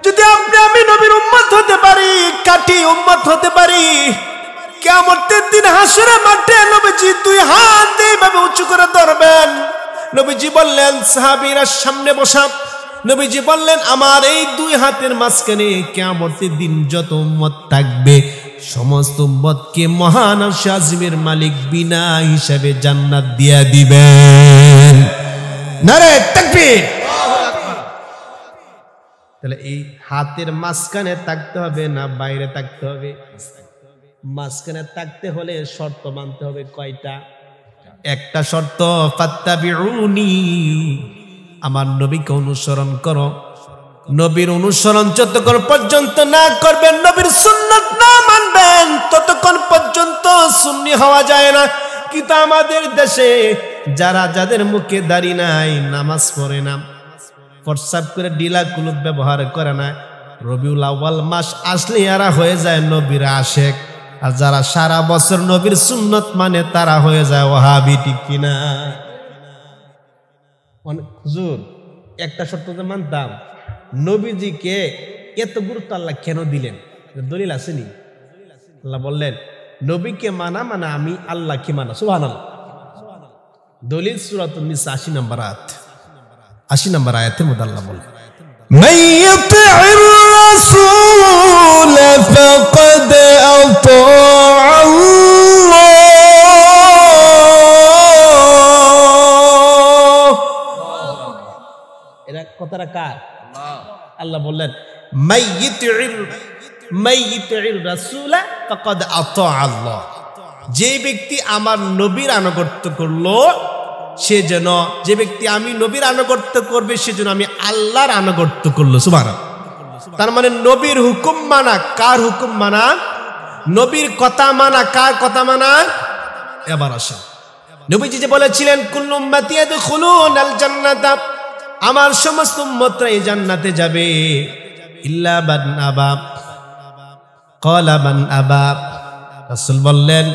যদি আমি নবীর উম্মত হতে পারি, কাটি উম্মত হতে পারি, কিয়ামতের দিন হাসরের মাঠে নবীজি দুই হাত এইভাবে উঁচু করে ধরবেন। নবীজি বললেন, সাহাবীরা সামনে বসা, নবীজি বললেন, আমার এই দুই হাতের মাঝখানে কিয়ামতের দিন যত উম্মত থাকবে সমস্ত উম্মতকে মহান আরশ আজিমের মালিক বিনা হিসাবে জান্নাত দিয়া দিবেন। নারে তাকবীর। তাহলে এই হাতের মাঝখানে থাকতে হবে না বাইরে থাকতে হবে? মাঝখানে থাকতে হলে শর্ত মানতে হবে কয়টা? একটা শর্ত, ফাত্তাবিউনি, আমার নবীকে অনুসরণ করো। নবীর অনুসরণ যতক্ষণ পর্যন্ত না করবেন, নবীর সুন্নাত না মানবেন, ততক্ষণ পর্যন্ত সুন্নি হওয়া যায় না। কিন্তু আমাদের দেশে যাদের মুখে দাড়ি নাই, নামাজ পড়ে না, প্রস্রাব করে ডিলা কুলুপ ব্যবহার করে না, রবিউল আউয়াল মাস আসলে এরা হয়ে যায় নবীর আশেক। আর যারা সারা বছর নবীর সুন্নত মানে তারা হয়ে যায় ওয়াহাবি। ঠিক কিনা? হুজুর একটা শর্ত মানতাম, নবীজিকে এত গুরুত্ব আল্লাহ কেন দিলেন? দলিল আসেনি? আল্লাহ বললেন, নবীকে মানা মানে আমি আল্লাহকে মানা। সুবহানাল্লাহ। দলিল সূরাতুন নিসা 80 নম্বর আয়াত, 80 নম্বর আয়াতের মধ্যে আল্লাহ বলেন, মাইয়্যুতি'র রাসূল ফাকাদ আতা'a আল্লাহ। এরা কথাটা কার? আল্লাহ বললেন, মাইয়্যুতি'র রাসূল ফাকাদ আতা'a আল্লাহ। যে ব্যক্তি আমার নবীর আনুগত্য করলো, সে যেন, যে ব্যক্তি আমি নবীর আনুগত্য করবে সে যেন আমি আল্লাহর আনুগত্য করলো। সুবহানাল্লাহ। তার মানে নবীর হুকুম মানা। কার হুকুম মানা? নবীর কথা মানা। কার কথা মানা? এবার আসেন, নবীজি যে বলেছিলেন, কুল্লু উম্মতি ইয়াদখুলুনাল জান্নাতা, আমার সমস্ত উম্মতরা এই জান্নাতে যাবে, ইল্লা মান আবা। ক্বালা মান আবা, রাসূল বললেন,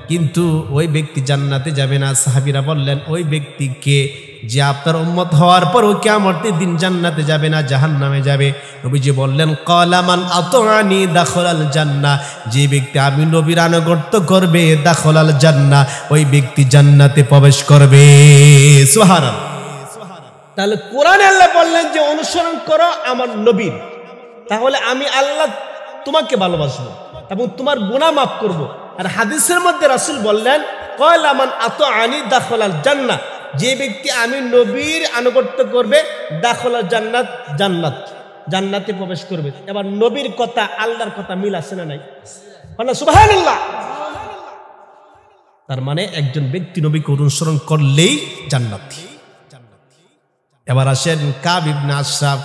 কিন্তু ওই ব্যক্তি জান্নাতে যাবে না। সাহাবীরা বললেন, ওই ব্যক্তিকে যে আপনার উম্মত হওয়ার পরও কিয়ামতের দিন জান্নাতে যাবে না, জাহান্নামে যাবে। নবীজি বললেন, ক্বালা মান আতাআনি দাখালাল জান্নাহ, যে ব্যক্তি আমি নবীর আনুগত্য করবে, দাখালাল জান্নাহ, ওই ব্যক্তি জান্নাতে প্রবেশ করবে। সুবহানাল্লাহ। তাহলে কোরআনে আল্লাহ বললেন যে অনুসরণ করো আমার নবীর, তাহলে আমি আল্লাহ তোমাকে ভালোবাসবো এবং তোমার গুনাহ মাফ করব। আর হাদিসের মধ্যে রাসূল বললেন, ক্বালা মান আতাআনি দাখালাল জান্নাহ, যে ব্যক্তি আমি নবীর আনুগত্য করবে, দাখালাল জান্নাত, জান্নাতে প্রবেশ করবে। এবার নবীর কথা আল্লাহর কথা মিল আছে না নাই? সুবহানাল্লাহ। তার মানে একজন ব্যক্তি নবীকে অনুসরণ করলেই জান্নাতি। এবার আসেন কাব ইবনে আশরাফ,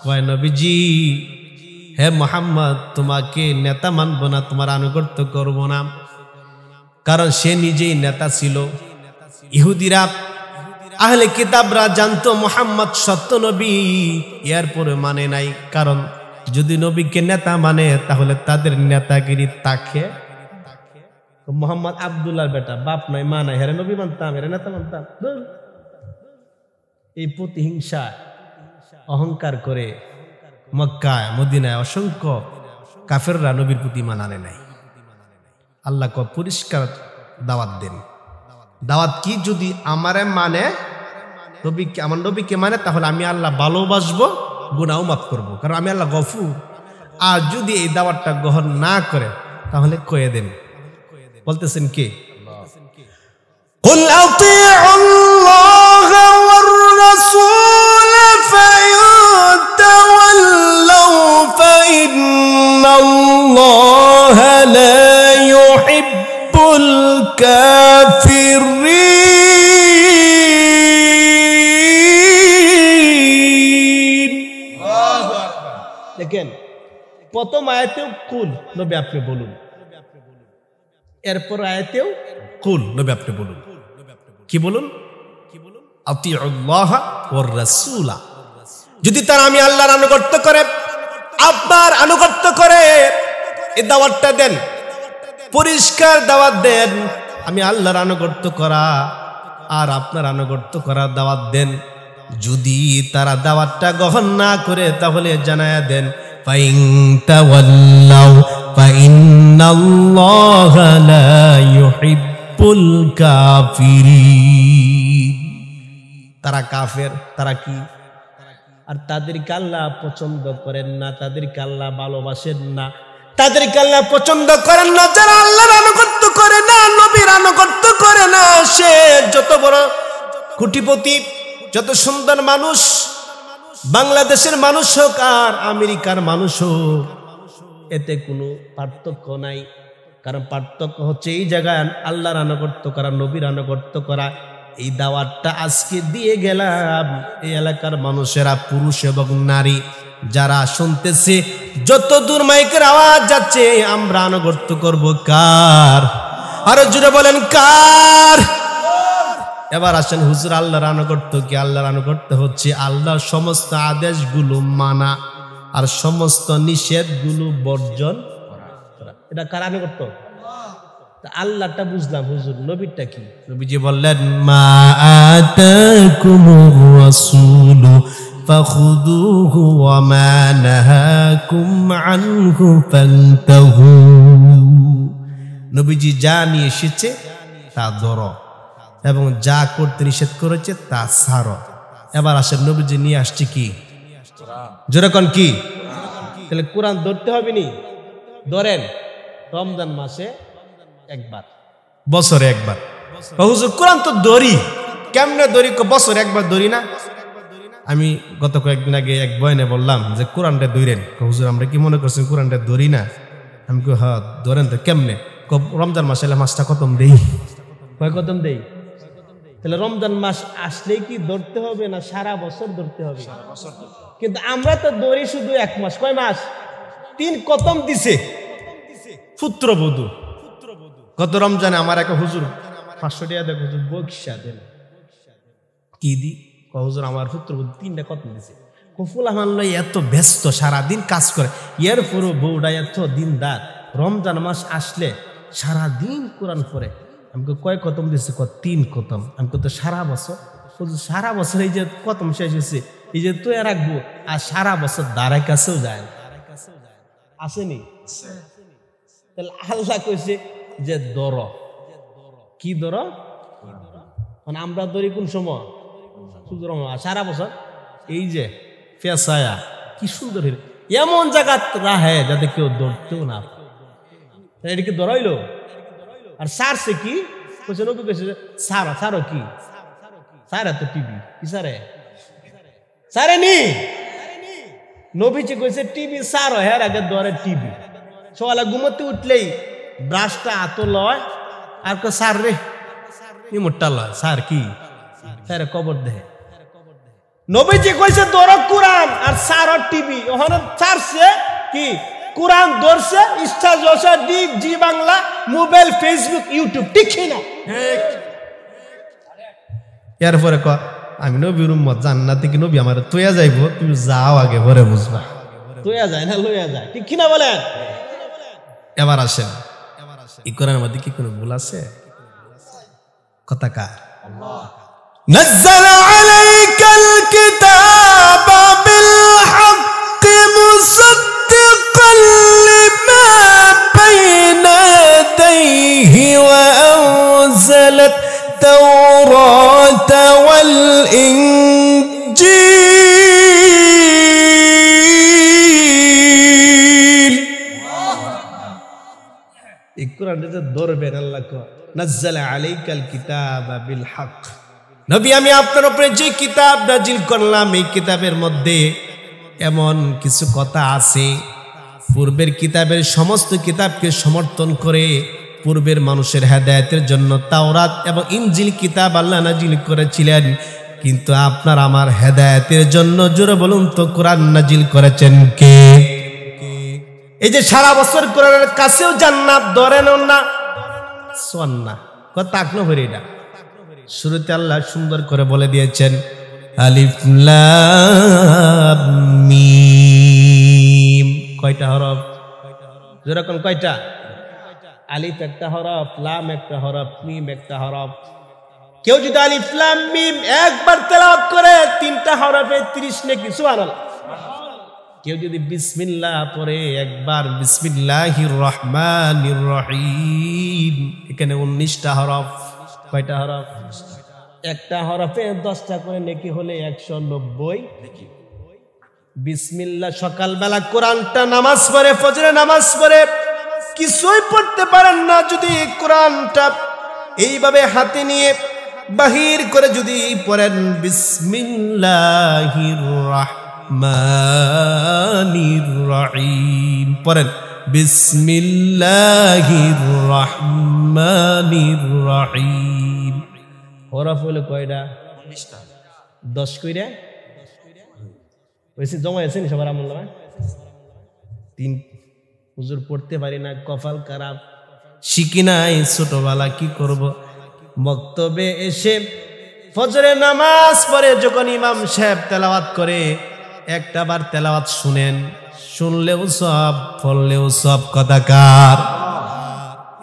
কয়, নবীজি, হে মুহাম্মদ, তোমাকে নেতা মানব না, তোমার আনুগত্য করব না। কারণ সে নিজেই নেতা ছিল। ইহুদিরা, আহলে কিতাবরা জানতো মুহাম্মদ সত্য নবী, এরপরে মানে নাই। কারণ যদি নবীকে নেতা মানে তাহলে তাদের নেতাগিরি তাকে, মুহাম্মদ আব্দুল্লাহর বেটা, বাপ নাই মা নাই, হেরে নবী মানতাম, হেরে নেতা মানতাম। এই প্রতিহিংসা অহংকার করে মক্কায় মদিনায় অসংখ্য কাফেররা নবীর প্রতি ঈমান আনে নাই। আল্লাহ পরিষ্কার দাওয়াত দেন। দাওয়াত কি? যদি আমারে মানে, নবীকে, আমার নবীকে মানে, তাহলে আমি আল্লাহ ভালোবাসবো, গুনাহও মাফ করবো, কারণ আমি আল্লাহ গফুর। আর যদি এই দাওয়াতটা গ্রহণ না করে তাহলে কয়ে দেন। বলতেছেন কে? কুল আতিউল্লাহ ওয়ার রাসূল ফাইন তাওয়াল্লাউ ফাইন্নাল্লাহা লা ইউহিব্বুল কাফিরিন। আল্লাহু আকবার। দেখেন, প্রথম আয়াতেও কুল, নবী আপনি বলুন। এরপর আয়াতেও কুল, নবী আপনি বলুন। কি বলুন? আতিউল্লাহ ওয়ার রাসূলা, যদি তারা আমি আল্লাহর আনুগত্য করে, আপনার আনুগত্য করে, এই দাওয়াতটা দেন, পরিষ্কার দাওয়াত দেন, আমি আল্লাহর আনুগত্য করা আর আপনার আনুগত্য করা দাওয়াত দেন। যদি তারা দাওয়াতটা গ্রহণ না করে তাহলে জানায়া দেন ফাইন তাওয়াল্লাউ ফাইন্নাল্লাহা লা ইউহিব্বুল কাফিরিন। তারা কাফের, তারা কি? আর তাদেরকে আল্লাহ পছন্দ করেন না, তাদেরকে আল্লাহ ভালোবাসেন না, তাদেরকে আল্লাহ পছন্দ করেন না। যারা আল্লাহর আনুগত্য করে না, নবীর আনুগত্য করে না, সে যত বড় কোটিপতি, যত সুন্দর মানুষ, বাংলাদেশের মানুষ হোক আর আমেরিকার মানুষ হোক, এতে কোনো পার্থক্য নাই। কারণ পার্থক্য হচ্ছে এই জায়গায় আল্লাহর আনুগত্য করা, নবীর আনুগত্য করা। এই দাওয়াতটা আজকে দিয়ে গেলাম, এই এলাকার মানুষেরা, পুরুষ এবং নারী যারা শুনতেছে, যত দূর মাইকের আওয়াজ যাচ্ছে, আমরা আনুগত্য করব কার? আরো জুড়ে বলেন কার? এবার আসেন হুজুর, আল্লাহর আনুগত্য কি? আল্লাহর আনুগত্য হচ্ছে আল্লাহর সমস্ত আদেশগুলো মানা আর সমস্ত নিষেধগুলো বর্জন করা। এটা কার আনুগত্য? আল্লাহটা বুঝলাম, হুজুর নবীরটা কি? নবীজি বললেন মা আতাকুমুর রাসূলু ফাখুদুহু ওয়া মা নাহাকুম আনহু ফান্তাহু। নবীজি যা নিয়ে এসেছে তা ধরো এবং যা করতে নিষেধ করেছে তা ছাড়ো। এবার আসেন নবীজি নিয়ে আসছে কি? যেরকম কি? তাহলে কোরআন ধরতে হবে নি? ধরেন রমজান মাসে একবার, বছরে একবার। হুজুর কোরআন তো ধরি, কেমনে ধরি? বছরে একবার ধরি না। আমি গত কয়েকদিন আগে এক বয়ানে বললাম যে কোরআনটা ধরেন। হুজুর আমরা কি মনে করছেন কোরআনটা ধরি না? আমি কই হ্যাঁ ধরেন তো। কেমনে? রমজান মাসে মাসটা খতম দেই। কয় খতম দেই? তাহলে রমজান মাস আসলেই কি ধরতে হবে না সারা বছর ধরতে হবে? কিন্তু আমরা তো ধরি শুধু এক মাস। কয় মাস? 3 খতম দিছে পুত্রবধূ। গত রমজানে আমার এক হুজুর 500 টাকা দেখ হুজুর বকশা দেন। কি দি? হুজুর আমার পুত্রবধূ 3টা খতম দিছে। কফুল আহমান এত ব্যস্ত, সারাদিন কাজ করে, এর পুরো বউটা এত দিনদার, রমজান মাস আসলে সারাদিন কোরআন পড়ে। আমাকে কয় খতম দিচ্ছে? 3 খতম। আমি তো সারা বছর? সারা বছর এই যে খতম শেষ হয়েছে, এই যে তুই রাখবো, আর সারা বছর দাঁড়ায় কাছেও যায় না, আসেনি? তাহলে আল্লাহ কইছে যে দর। কি দর? মানে আমরা ধরি কোন সময়? সারা বছর। এই যে পেশায়া কি সুন্দর, এমন জায়গা রাহে যাতে কেউ ধরতেও না। এটা কি ধরাইলো? আর সারছে কি? সারো কি? সারা তো টিভি। কি সারে? সারে নি নবীজি কইছে টিভি সারো। হ্যাঁ আগে ধরে টিভি। সকালে ঘুমোতে উঠলেই ব্রাশটা হাত লয় আর সার রে মোটা লয়। সার কি? সারে কবর দেহে। নবীজি কইছে ধরো কোরআন আর সারো টিভি। ওখানে ছাড়ছে কি? কোরআন ধরছে, ইচ্ছা জোসা ডিপ, জি বাংলা, মোবাইল, ফেসবুক, ইউটিউব। ঠিক না? এরপরে আমি নবীর উম্মত, জান্নাতে কি নবী আমার তোয়া যাইব? তুমি যাও আগে, পরে বুঝবা। তোয়া যায় না লইয়া যায়। ঠিক কিনা বলেন? এবার আসেন, এই কোরআনের মধ্যে কি কোনো ভুল আছে? কথা কার? নাযালা আলাইকাল কিতাবা বিল হাক্কি মুসাদ্দিকাল লিমা বাইনা ইয়াদাইহি ওয়া আনজালাত তাওরাতা ওয়াল ইনজিল। এই কোরআনটা ধরবেন। আল্লাহ কয় নাযালা আলাইকাল কিতাবা বিল হক। নবী আমি আপনার উপরে যে কিতাব নাজিল করলাম, এই কিতাবের মধ্যে এমন কিছু কথা আছে পূর্বের কিতাবের সমস্ত কিতাবকে সমর্থন করে পূর্বের মানুষের হেদায়েতের জন্য তাওরাত এবং ইনজিল কিতাব আল্লাহ নাজিল করেছিলেন। কিন্তু আপনার আমার হেদায়েতের জন্য, জোরে বলুন তো, কোরআন নাজিল করেছেন কে? এই যে সারা বছর কোরআনের কাছেও জান্নাত ধরেন না, সোয়ান্না কথা আকনো ভরে। এটা শুরুতে আল্লাহ সুন্দর করে বলে দিয়েছেন আলিফ লাম মিম। কয়টা হরফ? যেরকম কয়টা? আলিফ একটা হরফ, লাম একটা হরফ, মিম একটা হরফ। কেউ যদি আলিফ লাম মিম একবার তেলাওয়াত করে 3টা হরফে 30 নেকি, সুবহানাল্লাহ। কেউ যদি বিসমিল্লাহ পড়ে একবার, বিসমিল্লাহির রহমানির রহিম, এখানে 19টা হরফ। কয়টা হরফ? একটা হরফে 10টা করে নেকি হলে 190 নেকি। বিসমিল্লাহ সকালবেলা কোরআনটা নামাজ পড়ে, ফজরে নামাজ পড়ে কিছুই পড়তে পারেন না, যদি কোরআনটা এইভাবে হাতে নিয়ে বাহির করে যদি পড়েন বিসমিল্লাহির রহমানির রহিম, পড়েন বিসমিল্লাহির রহমানির রহিম। হরফ হলো কয়টা? 10 কইরা হয়েছে, জমা হয়েছে নি সবার আমল? 3। হুজুর পড়তে পারি না, কপাল খারাপ, শিখি নাই ছোটবেলা, কি করব? মক্তবে এসে ফজরে নামাজ পড়ে যখন ইমাম সাহেব তেলাওয়াত করে, একটা বার তেলাওয়াত শুনেন, শুনলেও সব, পড়লেও সব। কথাকার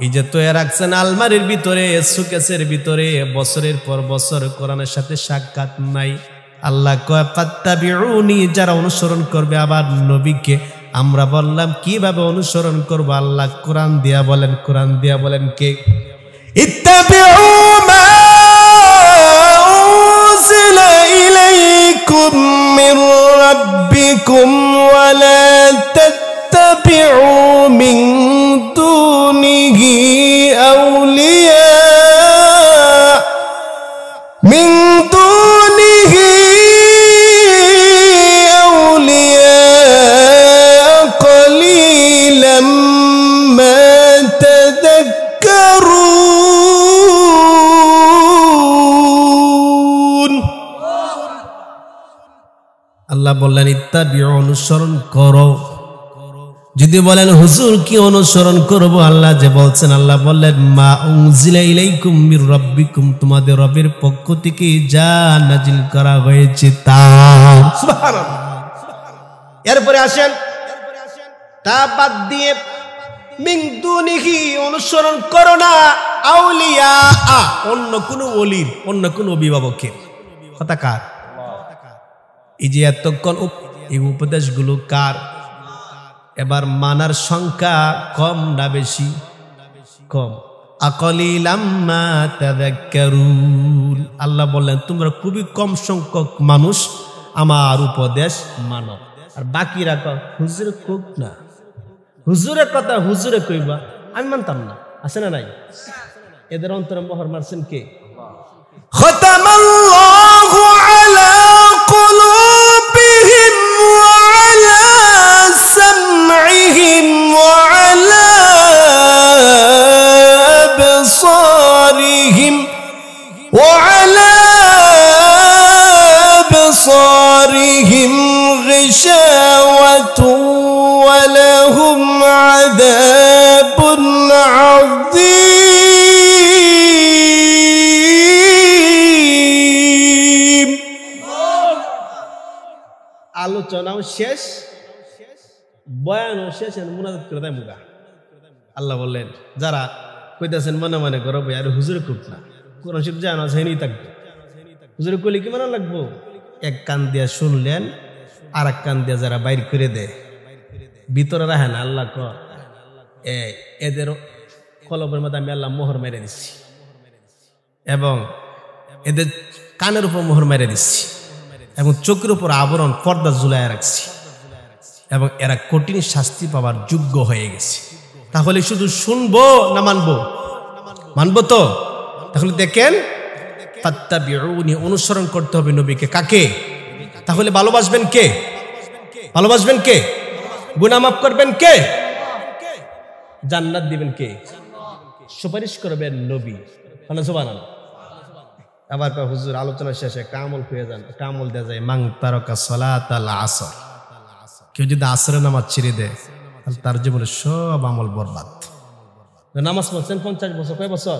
এই যে তৈরি রাখছেন আলমারির ভিতরে, সুকেসের ভিতরে, বছরের পর বছর কোরআনের সাথে সাক্ষাৎ নাই। আল্লাহ কয় ফাত্তাবিউনি, যারা অনুসরণ করবে আবার নবীকে। আমরা বললাম কিভাবে অনুসরণ করব? আল্লাহ কোরআন দিয়া বলেন, কোরআন দিয়া বলেন কে? ইত্তাবিউ মা উনজিলা ইলাইকুম মির রাব্বিকুম ওয়া লা তাত্তাবিউ মিন দুনিহি আউলিয়া, মিন দুনিহি আউলিয়া কলিলাম মা তাযাক্কারুন। আল্লাহ বললেন ইত্তাবিউ, অনুসরণ করো। যদি বলেন হুজুর কি অনুসরণ করব? আল্লাহ যে বলছেন, আল্লাহ বললেন মা উনজিলা ইলাইকুম মির রাব্বিকুম, তোমাদের রবের পক্ষ থেকে যা নাজিল করা হয়েছে তা। সুবহানাল্লাহ। এরপরে আসেন, তা বাদ দিয়ে মিন দুনিহি, অনুসরণ করো না আউলিয়া, অন্য কোন ওলির, অন্য কোন অভিভাবকের। কথা কার? এই যে এতক্ষণ এই উপদেশগুলো কার? এবার মানার সংখ্যা কম না বেশি? কম। আকালিলাম মা তাযাক্কারুন, আল্লাহ বললেন তোমরা খুবই কম সংখ্যক মানুষ আমার উপদেশ মানো, আর বাকিরা হুজুরে কোক না, হুজুরের কথা হুজুরে কইবা, আমি মানতাম না। আছে না নাই? এদের অন্তরে মোহর মারছেন কে? খাতামাল্লাহু আলা কুলুবিহিম ওয়া আলা সামইহিম ওয়া আলা আবসারিহিম ওয়া আলা আবসারিহিম গিশাওয়াতু ওয়া লাহুম আযাবুন আযীম। আলোচনাও শেষ, বয়ানও শেষ, মুনাজাত করে দেয় মুগা। আল্লাহ বললেন যারা কইতেছেন মনে মনে করো ভাই, আর হুজুরে কুট না, কোরআন শরীফ জানা হয়নি থাকবে, হুজুরে কইলে কি মানা লাগবো? এক কান দিয়া শুনলেন, আর এক কান দিয়া যারা বাইর করে দেয়, ভিতরে রাখেন। আল্লাহ এদের কলবের মধ্যে আমি আল্লাহ মোহর মেরে দিচ্ছি, এবং এদের কানের উপর মোহর মেরে দিচ্ছি, এবং চোখের উপর আবরণ পর্দা ঝুলাইয়া রাখছি, এবং এরা কঠিন শাস্তি পাওয়ার যোগ্য হয়ে গেছে। তাহলে শুধু শুনবো না মানবো? মানবো তো? তাহলে দেখেন, ফাত্তাবিউনি, অনুসরণ করতে হবে নবীকে। কাকে? তাহলে ভালোবাসবেন কে? ভালোবাসবেন কে? গুনাহ মাফ করবেন কে? জান্নাত দিবেন কে? সুপারিশ করবেন নবী। সুবহানাল্লাহ। আবার হুজুর আলোচনা শেষে একটা আমল পেয়ে যান, একটা আমল দেওয়া যায়, মান তারাকা সালাতাল আসর, কেউ যদি আসরের নামাজ ছেড়ে দেয় তাহলে তার জীবনে সব আমল বরবাদ। নামাজ পড়ছেন 50 বছর, কয় বছর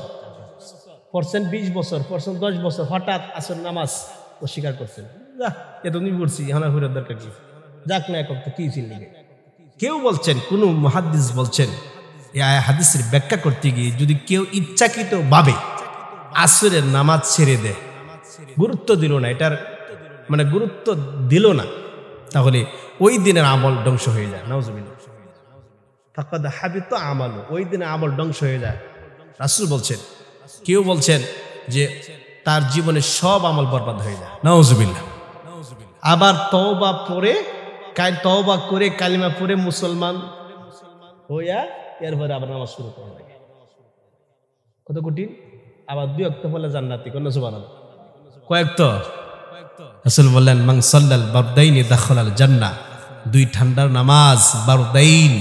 পড়ছেন? 20 বছর পড়ছেন, 10 বছর, হঠাৎ আসর নামাজ অস্বীকার করছেন, যা এতদিন করছি এখন আর ফেরত দরকার কি, যাক না এক কি ছিল। কেউ বলছেন, কোন মুহাদ্দিস বলছেন এই হাদিসের ব্যাখ্যা করতে গিয়ে যদি কেউ ইচ্ছাকৃত ভাবে আসরের নামাজ ছেড়ে দেয়, গুরুত্ব দিল না, এটার মানে গুরুত্ব দিল না, তাহলে ওই দিনের আমল ধ্বংস হয়ে যায়। নাউজুবিল্লাহ, ফাকাদ হাবিতা আমালু, ওই দিনের আমল ধ্বংস হয়ে যায়। রাসূল বলছেন, কেউ বলছেন যে তার জীবনে সব আমল বরবাদ হয়ে যায়। নাউজুবিল্লাহ। আবার তওবা করে কালিমা পড়ে মুসলমান হইয়া এরপরে আবার নামাজ শুরু করা লাগে, কত কঠিন। আবার 2 ওয়াক্ত পড়লে জান্নাতি, কোন সুবহানাল্লাহ। কয়েকত রাসূল বললেন, মান সাল্লাল বারদাইনি দাখালাল জান্নাহ, 2 ঠান্ডার নামাজ, বারদাইন,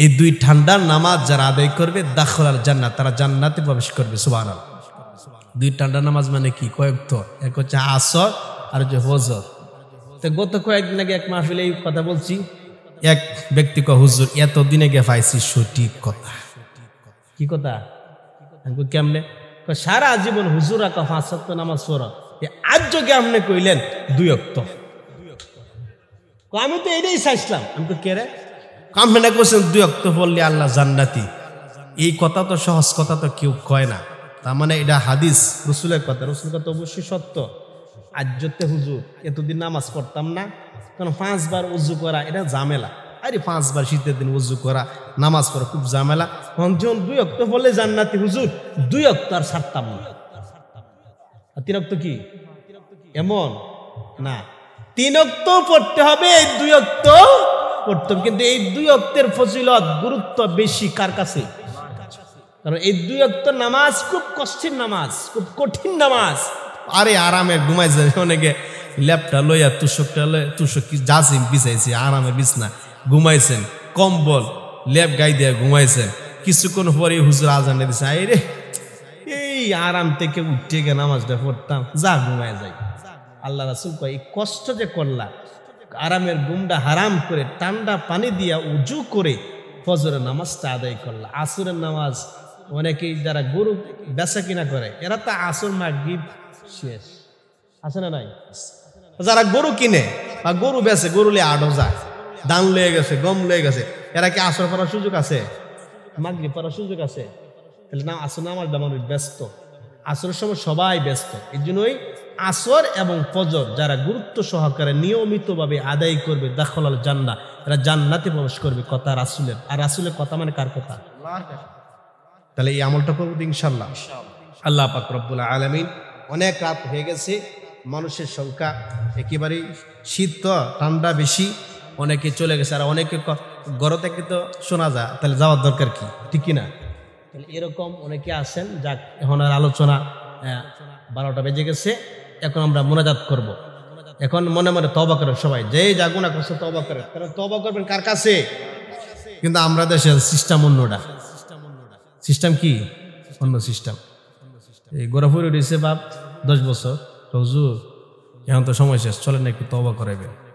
এই 2 ঠান্ডার নামাজ যারা আদায় করবে দাখালাল জান্নাহ, তারা জান্নাতে প্রবেশ করবে। সুবহানাল্লাহ। 2 ঠান্ডার নামাজ মানে কি? কয়েকত, এক হচ্ছে আসর আর হচ্ছে ফজর। তো গত কয়েকদিন আগে এক মাহফিলে এই কথা বলছি, এক ব্যক্তি কয়, হুজুর এতদিনে গে পাইছি সঠিক কথা। কি কথা? কেমনে? সারা জীবন হুজুর আঁকা 5 ওয়াক্ত নামাজ পড়া, আজ যোগে আপনি কইলেন 2 ওয়াক্ত। আমি তো এটাই চাইছিলাম। আমি তো কে রে কামনা করছেন 2 ওয়াক্ত পড়লে আল্লাহ জান্নাতি। এই কথা তো সহজ কথা তো কেউ কয় না, তার মানে এটা হাদিস, রসুলের কথা। রসুলের কথা অবশ্যই সত্য। আজ্যতে হুজুর এতদিন নামাজ পড়তাম না, কারণ 5 বার উজু করা এটা ঝামেলা। আরে 5 বার শীতের দিন উজু করা, নামাজ পড়া খুব ঝামেলা। যখন 2 ওয়াক্ত পড়লে জান্নাতি হুজুর, 2 ওয়াক্ত আর ছাড়তাম না। 3 ওয়াক্ত কি এমন না, 3 ওয়াক্ত পড়তে হবে, এই 2 ওয়াক্ত পড়তে হবে। কিন্তু এই 2 ওয়াক্তের ফজিলত, গুরুত্ব বেশি কার কাছে? কারণ এই 2 ওয়াক্ত নামাজ খুব কষ্টের নামাজ, খুব কঠিন নামাজ। আরে আরামে ঘুমাই যাবে, অনেকে ল্যাপটা লইয়া তুষক কি জাসিম বিছাইছে, আরামে বিছনা ঘুমাইছেন, কম্বল ল্যাপ গাই দিয়ে ঘুমাইছেন। কিছুক্ষণ পরে হুজুর আজান দিছে, আই রে এই আরাম থেকে উঠে গিয়ে নামাজটা পড়তাম, যা ঘুমায় যাই। আল্লাহ রাসূল কয়, এই কষ্ট যে করলা, আরামের ঘুমটা হারাম করে ঠান্ডা পানি দিয়া উজু করে ফজরের নামাজটা আদায় করলা। আসরের নামাজ অনেকেই যারা গরু বেচা কিনা করে, এরা তো আসর মাগরিব শেষ, আছে না নাই? যারা গরু কিনে বা গরু বেচে, গরু লিয়ে আড়ো যায়, ধান লয়ে গেছে, গম লয়ে গেছে, এরা কি আসর পড়ার সুযোগ আছে? মাগরিব পড়ার সুযোগ আছে? তাহলে না, আসর নামাজ মানুষ ব্যস্ত, আসরের সময় সবাই ব্যস্ত। এই জন্যই আসর এবং ফজর যারা গুরুত্ব সহকারে নিয়মিতভাবে আদায় করবে, দাখালাল জান্নাহ, এরা জান্নাতে প্রবেশ করবে। কথা রাসূলের। আর রাসূলের কথা মানে কার কথা? তাহলে এই আমলটা করবো ইনশাআল্লাহ। আল্লাহ পাক রব্বুল আলামিন, অনেক রাত হয়ে গেছে, মানুষের সংখ্যা একেবারেই, শীত তো ঠান্ডা বেশি, অনেকে চলে গেছে, আর অনেকে ঘর থেকে তো শোনা যায়, তাহলে যাওয়ার দরকার কি? ঠিক কিনা? তাহলে এরকম অনেকে আছেন। যাক, এখন আর আলোচনা 12টা বেজে গেছে, এখন আমরা মোনাজাত করব। এখন মনে মনে তওবা করেন সবাই, যে যা গুনাহ করছে তওবা করেন। কারণ তওবা করবেন কার কাছে? কিন্তু আমরা দেশে সিস্টেম অন্যটা। সিস্টেম কি? অন্য সিস্টেম। এই গোরাপুরে রয়েছে বাপ 10 বছর, হুজুর এখন তো সময় শেষ, চলেন একটু তওবা করাইবেন।